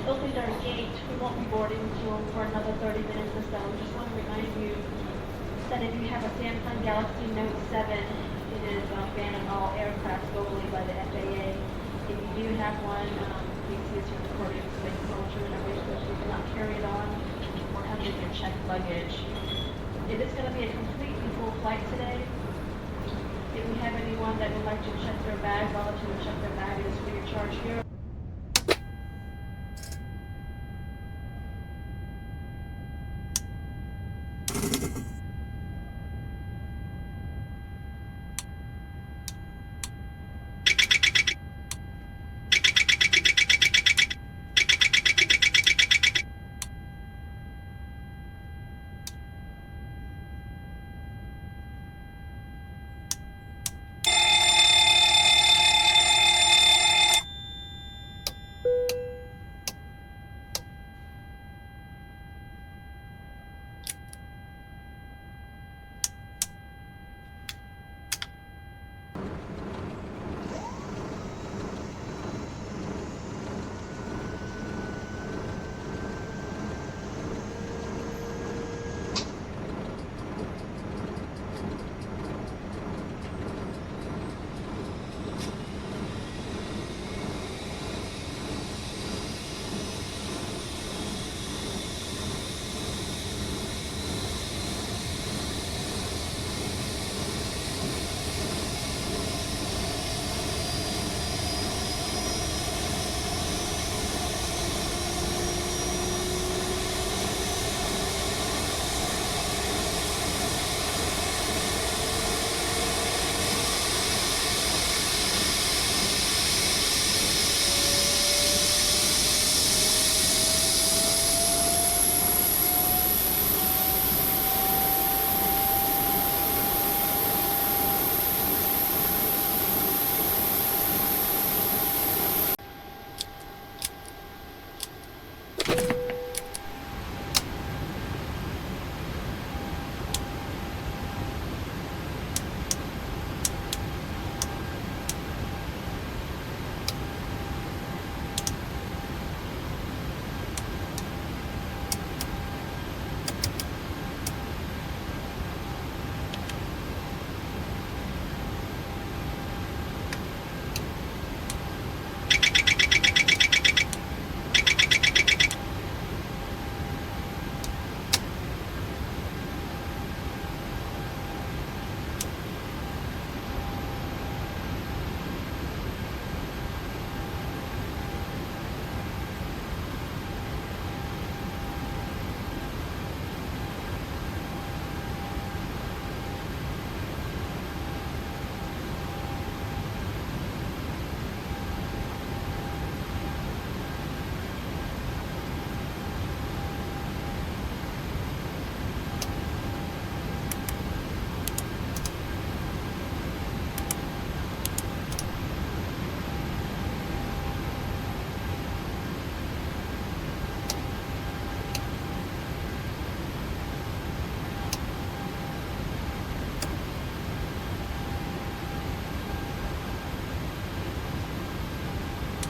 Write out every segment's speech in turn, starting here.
opened our gate. We won't be boarding for another 30 minutes or so. We just want to remind you that if you have a Samsung Galaxy Note 7, it is banned on all aircraft globally by the FAA. If you do have one, please use your recording space culture and always wish you do not carry it on or have it in your checked luggage. It is going to be a completely full flight today. If we have anyone that would like to check their bag, volunteer to check their bag, it is free of charge here.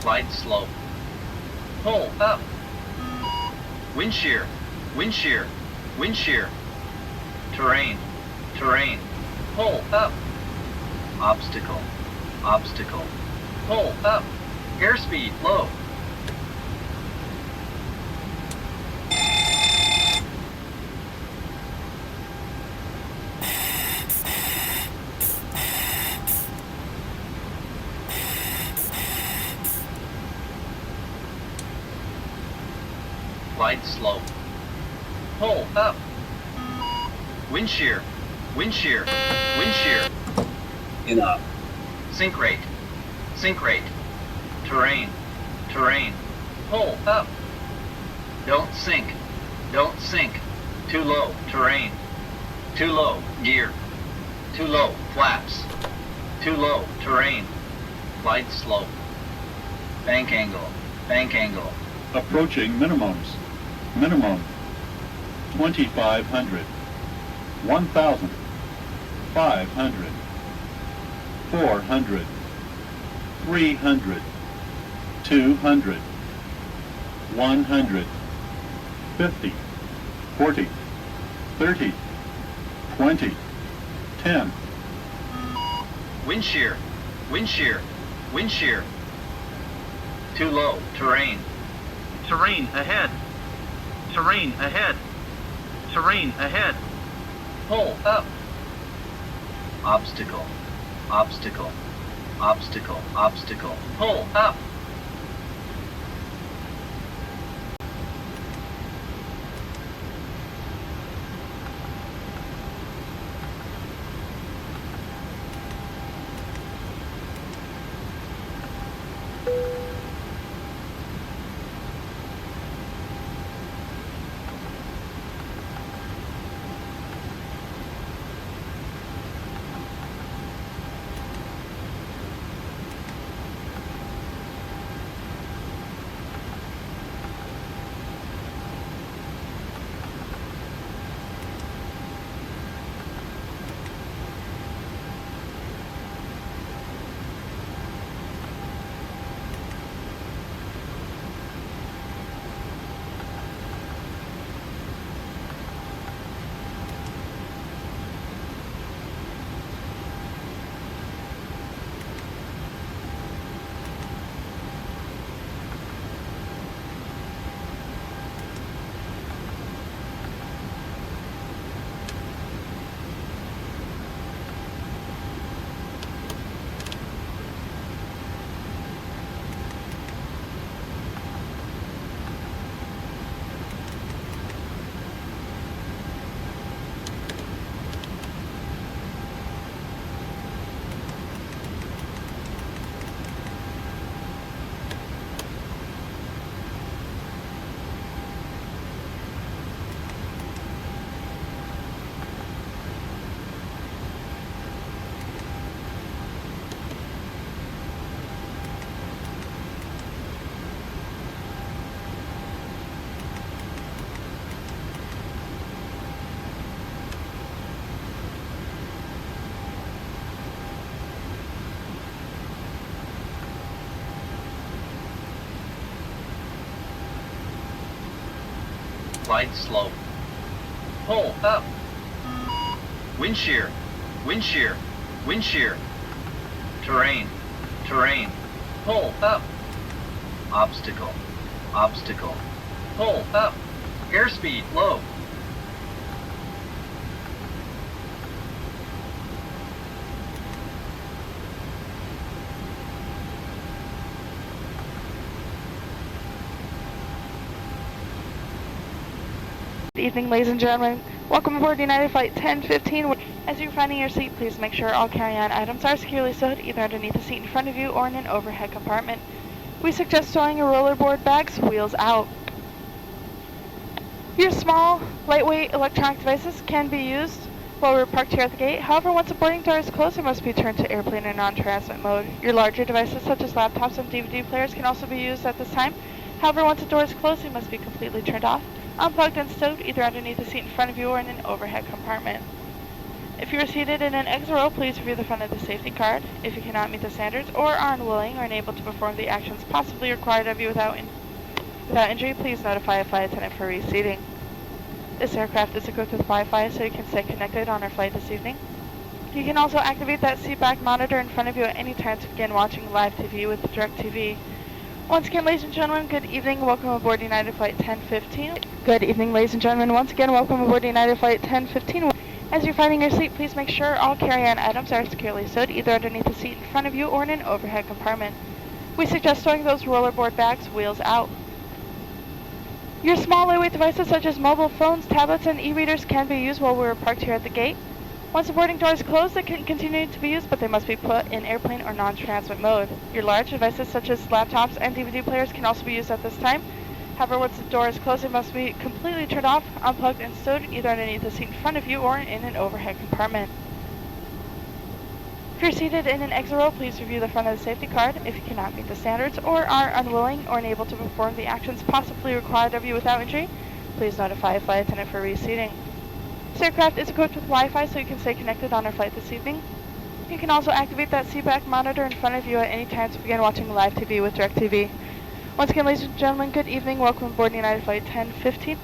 Glide slope. Pull up. Wind shear. Wind shear. Wind shear. Terrain. Terrain. Pull up. Obstacle. Obstacle. Pull up. Airspeed low. Glide slope. Pull up. Wind shear. Wind shear. Wind shear. Enough. Sink rate. Sink rate. Terrain. Terrain. Pull up. Don't sink. Don't sink. Too low. Terrain. Too low. Gear. Too low. Flaps. Too low. Terrain. Glide slope. Bank angle. Bank angle. Approaching minimums. Minimum 2,500, 1,000, 500, 400, 300, 200, 100, 50, 40, 30, 20, 10. Wind shear. Wind shear. Wind shear. Too low. Terrain. Terrain ahead. Terrain ahead. Terrain ahead. Pull up. Obstacle. Obstacle. Obstacle. Obstacle. Pull up. Glide slope. Pull up. Wind shear. Wind shear. Wind shear. Terrain. Terrain. Pull up. Obstacle. Obstacle. Pull up. Airspeed low. Good evening, ladies and gentlemen. Welcome aboard United Flight 1015. As you're finding your seat, please make sure all carry-on items are securely stowed either underneath the seat in front of you or in an overhead compartment. We suggest stowing your rollerboard bags wheels out. Your small, lightweight electronic devices can be used while we're parked here at the gate. However, once the boarding door is closed, they must be turned to airplane or non-transmit mode. Your larger devices, such as laptops and DVD players, can also be used at this time. However, once the door is closed, they must be completely turned off, unplugged and stowed either underneath the seat in front of you or in an overhead compartment. If you are seated in an exit row, please review the front of the safety card. If you cannot meet the standards or are unwilling or unable to perform the actions possibly required of you without injury, please notify a flight attendant for reseating. This aircraft is equipped with Wi-Fi, so you can stay connected on our flight this evening. You can also activate that seatback monitor in front of you at any time to begin watching live TV with DirecTV. Once again, ladies and gentlemen, good evening. Welcome aboard United Flight 1015. Good evening, ladies and gentlemen. Once again, welcome aboard United Flight 1015. As you're finding your seat, please make sure all carry-on items are securely stowed either underneath the seat in front of you or in an overhead compartment. We suggest stowing those rollerboard bags wheels out. Your small lightweight devices such as mobile phones, tablets, and e-readers can be used while we're parked here at the gate. Once the boarding door is closed, they can continue to be used, but they must be put in airplane or non-transmit mode. Your large devices such as laptops and DVD players can also be used at this time. However, once the door is closed, they must be completely turned off, unplugged, and stowed either underneath the seat in front of you or in an overhead compartment. If you're seated in an exit row, please review the front of the safety card. If you cannot meet the standards or are unwilling or unable to perform the actions possibly required of you without injury, please notify a flight attendant for reseating. This aircraft is equipped with Wi-Fi, so you can stay connected on our flight this evening. You can also activate that seatback monitor in front of you at any time to begin watching live TV with DirecTV. Once again, ladies and gentlemen, good evening. Welcome aboard United Flight 1015.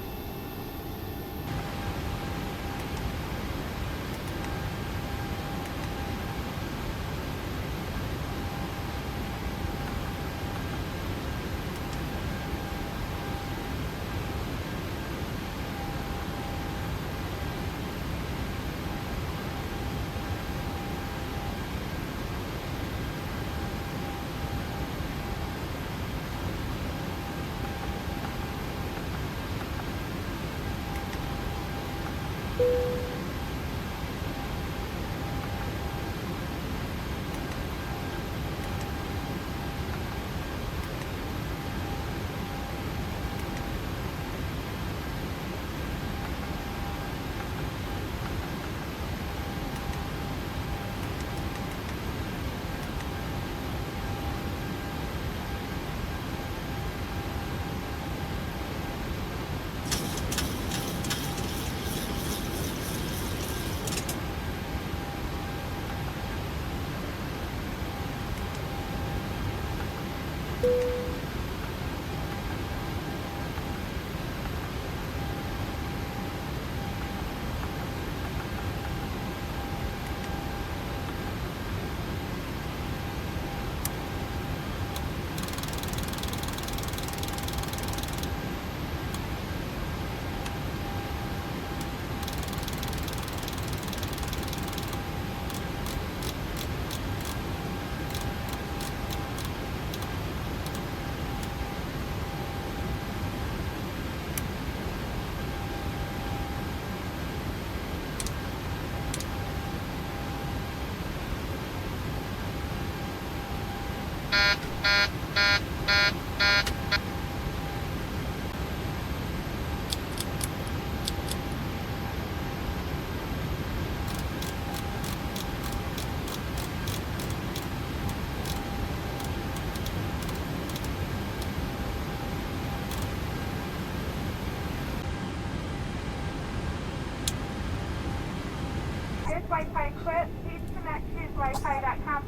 Wi-Fi equipped. Please connect to Wi-Fi.com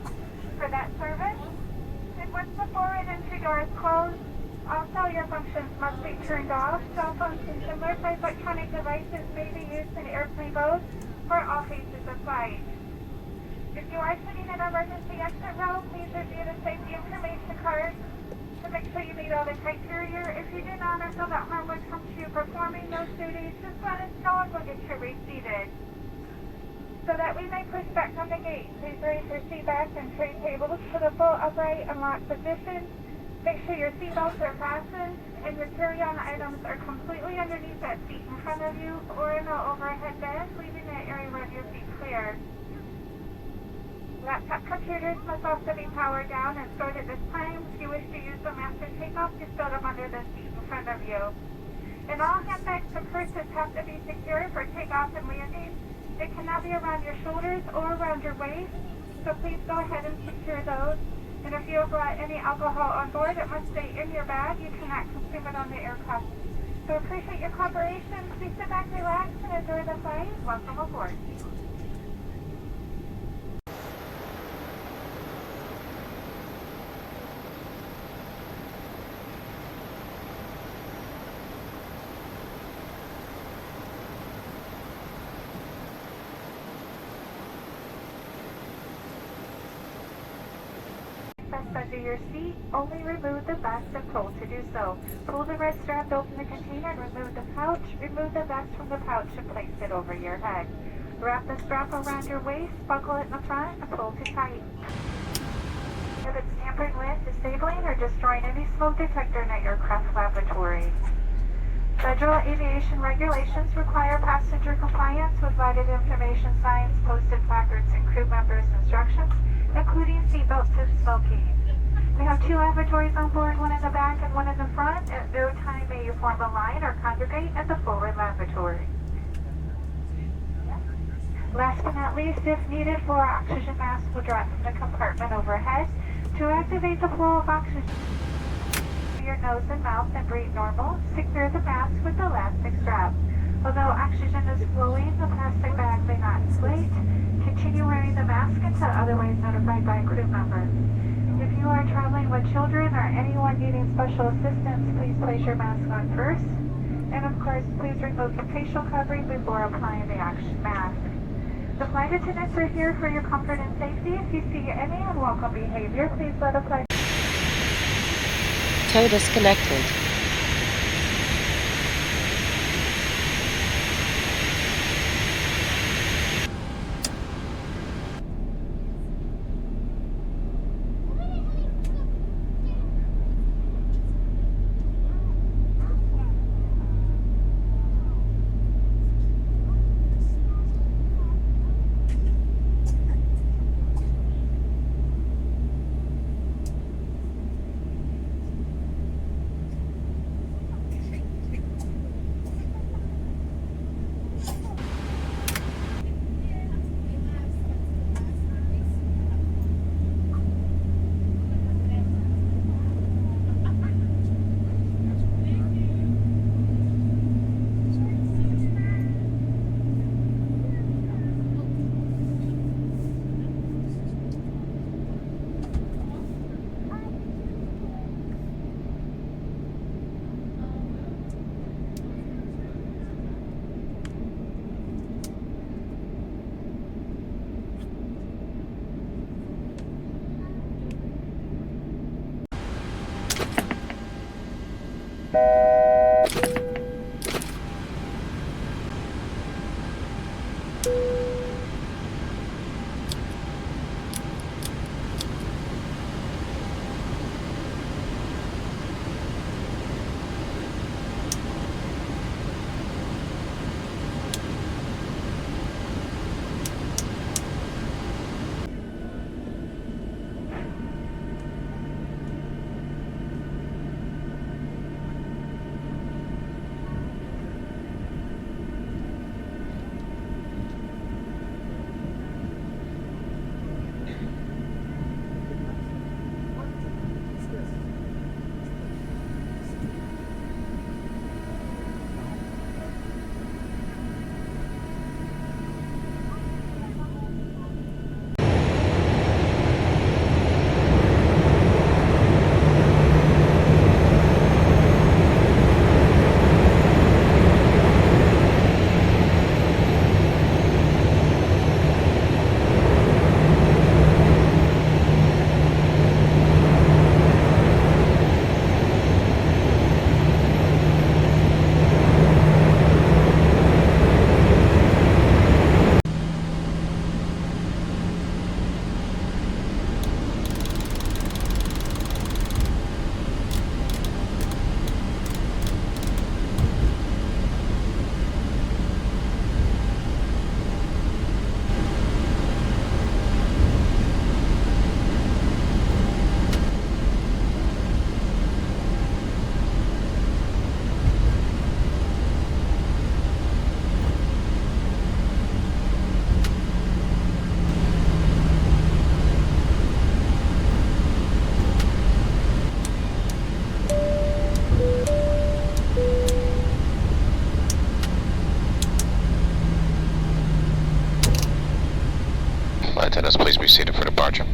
for that service. And once the forward entry door is closed, all cellular functions must be turned off. Cell phones and similar type electronic devices may be used in airplane mode for all phases of flight. If you are sitting in emergency exit row, please review the safety information card to make sure you meet all the criteria. If you do not or feel that harm would come to you performing those duties, just let us know and we'll get you reseated. So that we may push back on the gate, please raise your seat back and tray tables to the full upright and locked position. Make sure your seatbelts are fastened and your carry-on items are completely underneath that seat in front of you or in the overhead bin, leaving that area around your feet clear. Laptop computers must also be powered down and stored at this time. If you wish to use them after takeoff, just stow them under the seat in front of you. And all handbags and purses have to be secure for takeoff and landing. It cannot be around your shoulders or around your waist, so please go ahead and secure those. And if you have brought any alcohol on board, it must stay in your bag. You cannot consume it on the aircraft. So appreciate your cooperation. Please sit back, relax, and enjoy the flight. Welcome aboard. Under your seat, only remove the vest if told to do so. Pull the red strap to open the container and remove the pouch. Remove the vest from the pouch and place it over your head. Wrap the strap around your waist, buckle it in the front, and pull too tight. If it's tampering with, disabling, or destroying any smoke detector in an aircraft lavatory. Federal aviation regulations require passenger compliance with lighted information signs, posted placards, and crew members' instructions, including seatbelts and smoking. We have 2 lavatories on board, one in the back and one in the front. At no time may you form a line or congregate at the forward lavatory. Last but not least, if needed, 4 oxygen masks will drop from the compartment overhead. To activate the flow of oxygen through your nose and mouth and breathe normal, secure the mask with the elastic strap. Although oxygen is flowing, the plastic bag may not inflate. Continue wearing the mask until otherwise notified by a crew member. If you are traveling with children or anyone needing special assistance, please place your mask on first. And of course, please remove your facial covering before applying the mask. The flight attendants are here for your comfort and safety. If you see any unwelcome behavior, please let a flight. Tow disconnected. Flight attendants, please be seated for departure.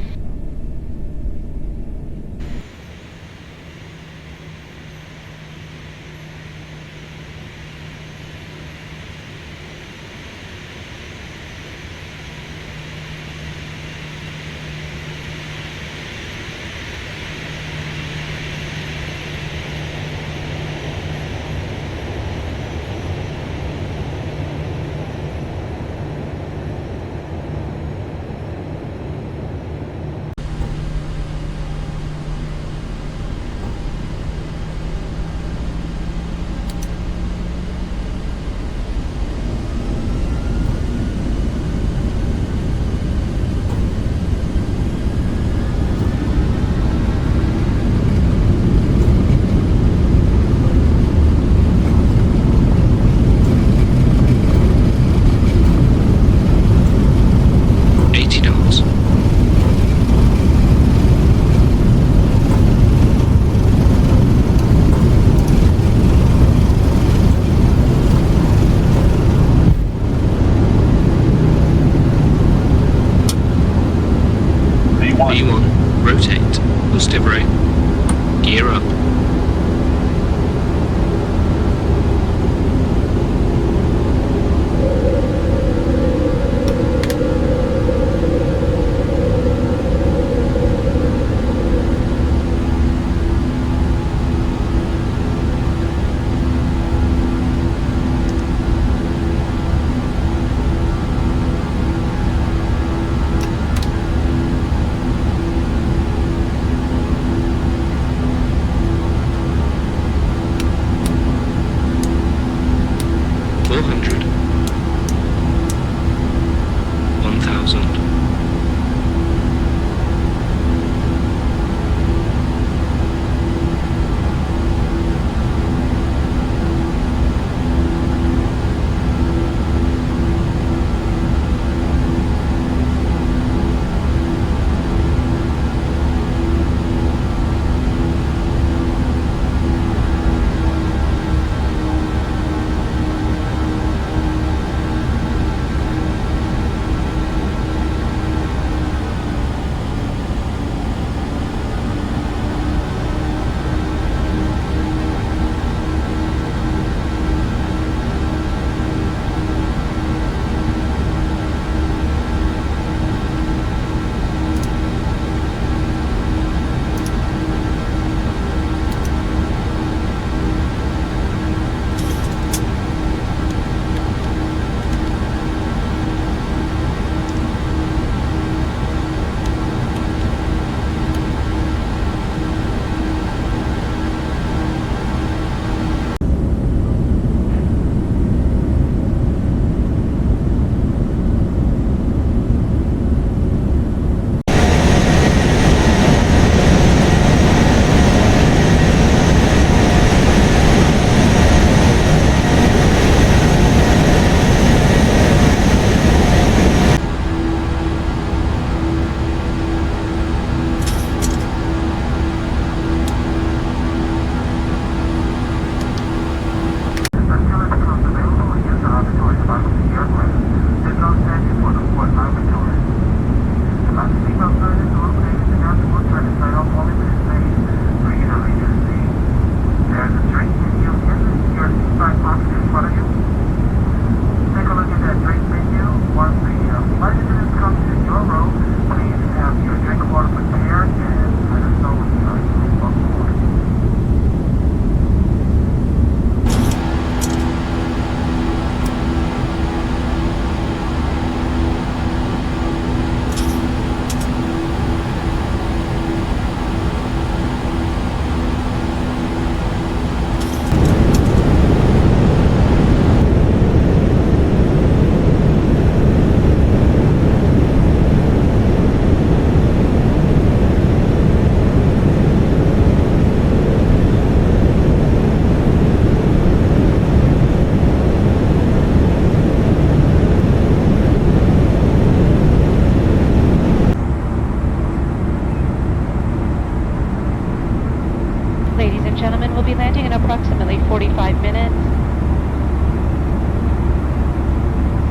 Ladies and gentlemen, we'll be landing in approximately 45 minutes.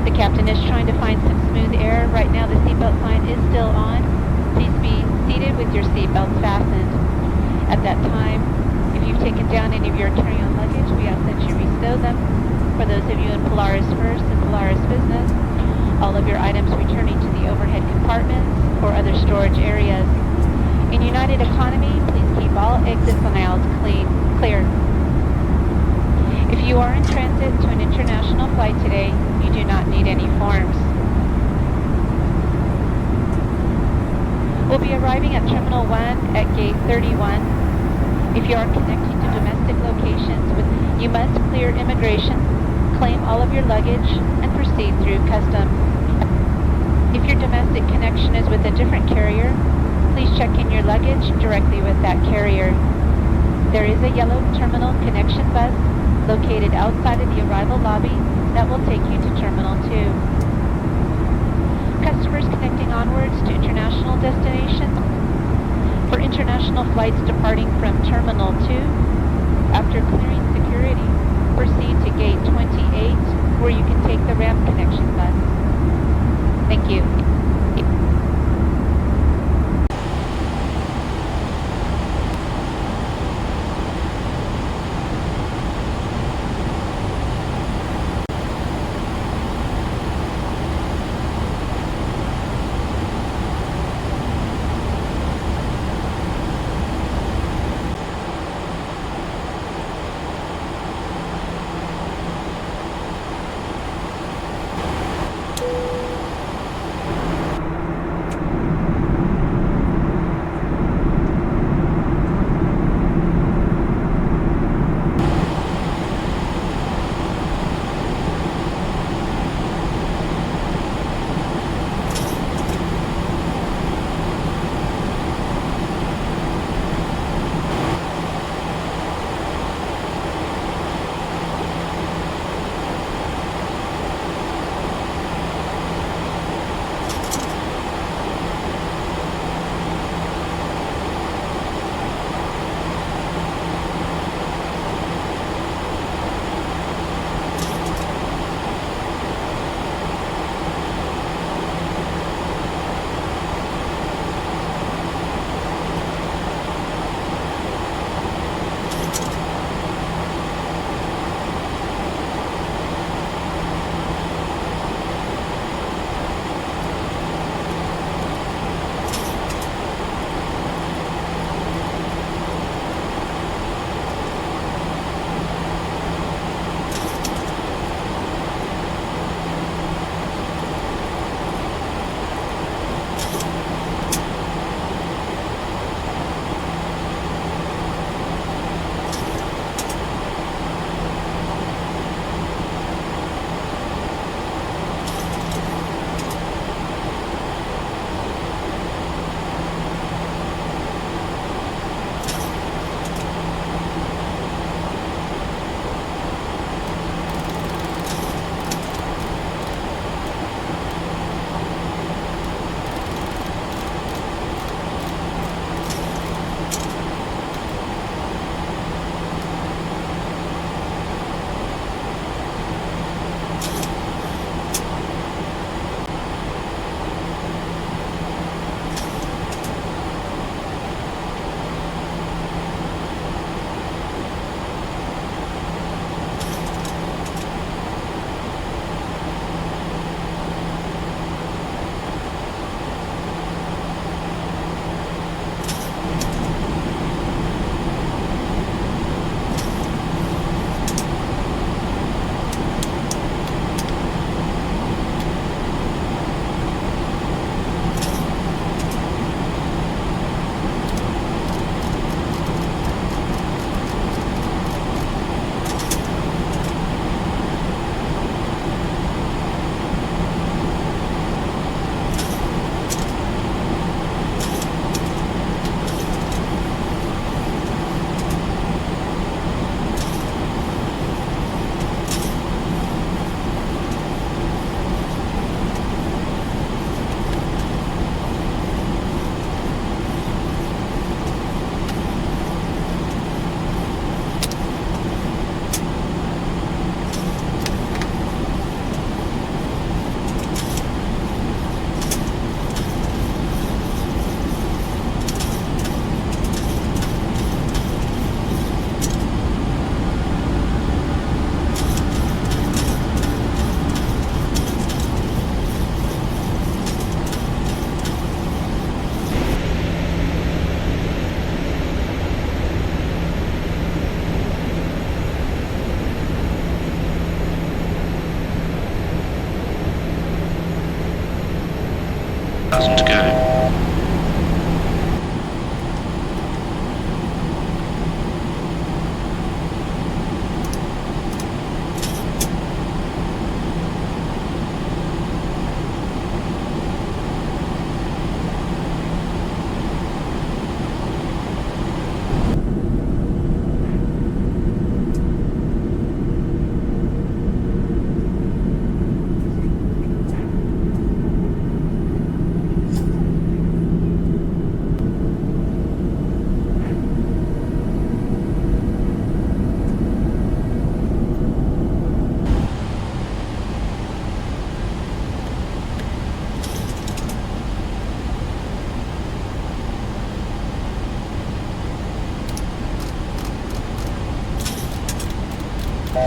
The captain is trying to find some smooth air. Right now the seatbelt sign is still on. Please be seated with your seatbelts fastened. At that time, if you've taken down any of your carry-on luggage, we ask that you restow them. For those of you in Polaris First and Polaris Business, all of your items returning to the overhead compartments or other storage areas. In United Economy, please keep all exits and aisles clear. If you are in transit to an international flight today, you do not need any forms. We'll be arriving at Terminal 1 at Gate 31. If you are connecting to domestic locations, you must clear immigration, claim all of your luggage, and proceed through customs. If your domestic connection is with a different carrier, please check in your luggage directly with that carrier. There is a yellow terminal connection bus located outside of the arrival lobby that will take you to Terminal 2. Customers connecting onwards to international destinations. For international flights departing from Terminal 2, after clearing security, proceed to Gate 28, where you can take the ramp connection bus. Thank you.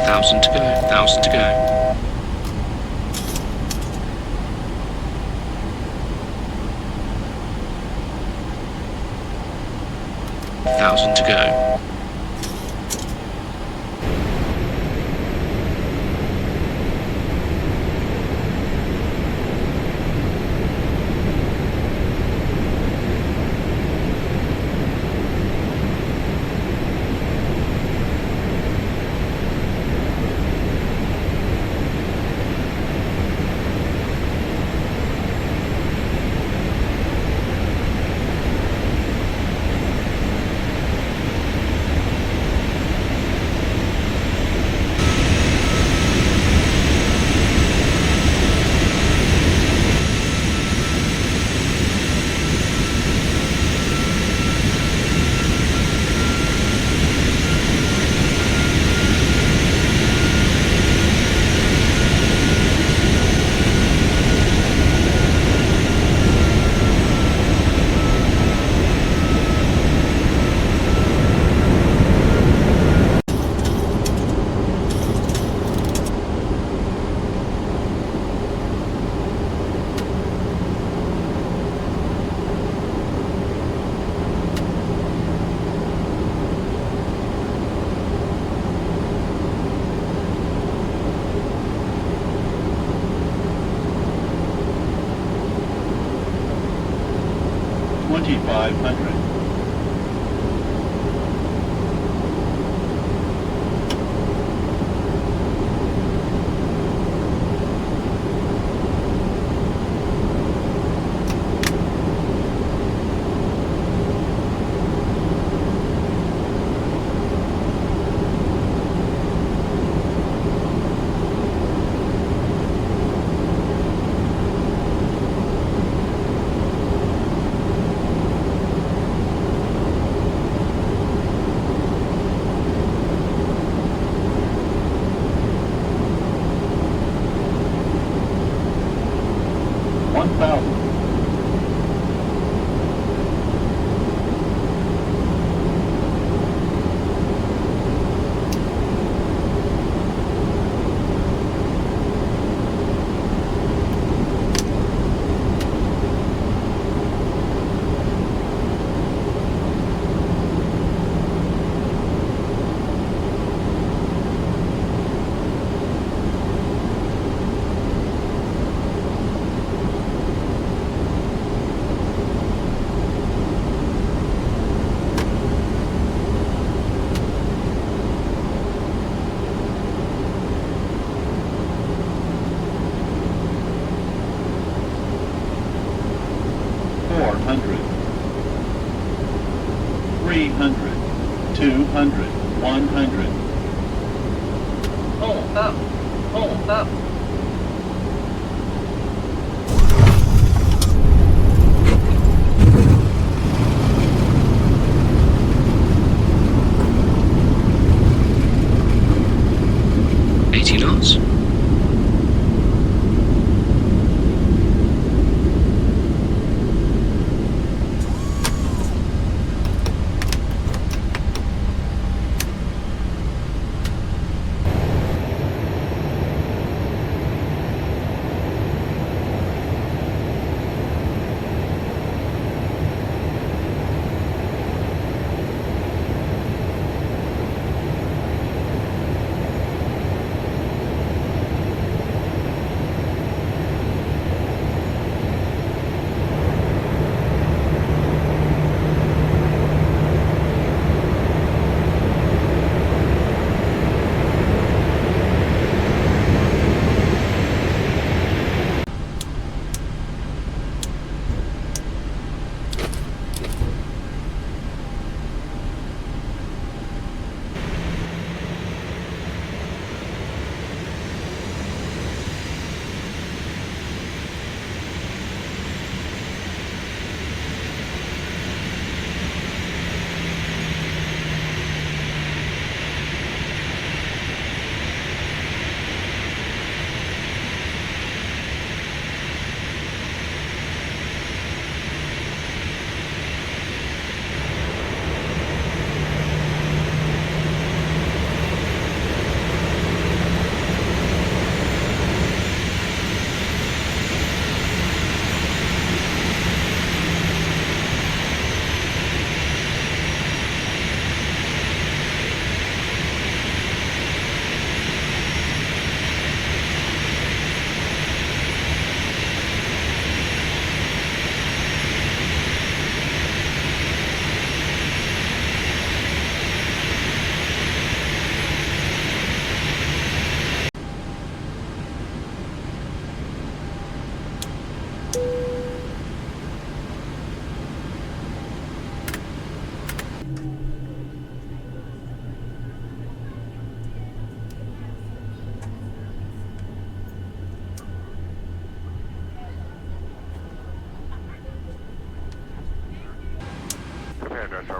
1,000 to go. 1,000 to go. 1,000 to go. 2,500. 1,000. 400, 300, 200, 100. Hold up. Hold up. knots.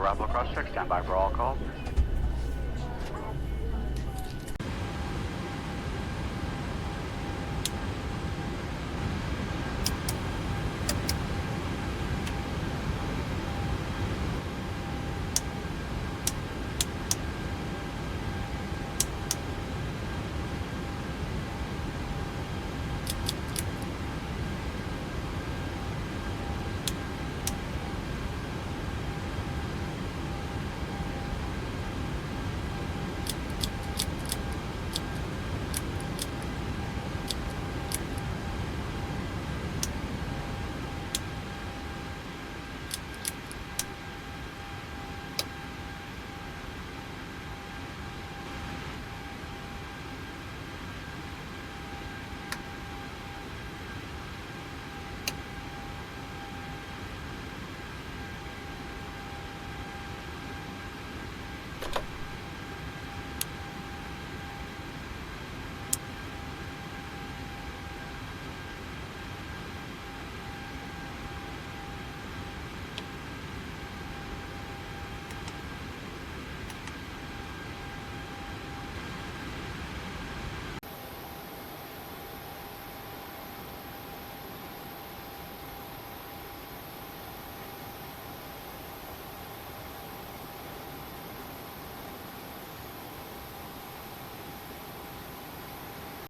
Bravo cross check, stand by for all calls.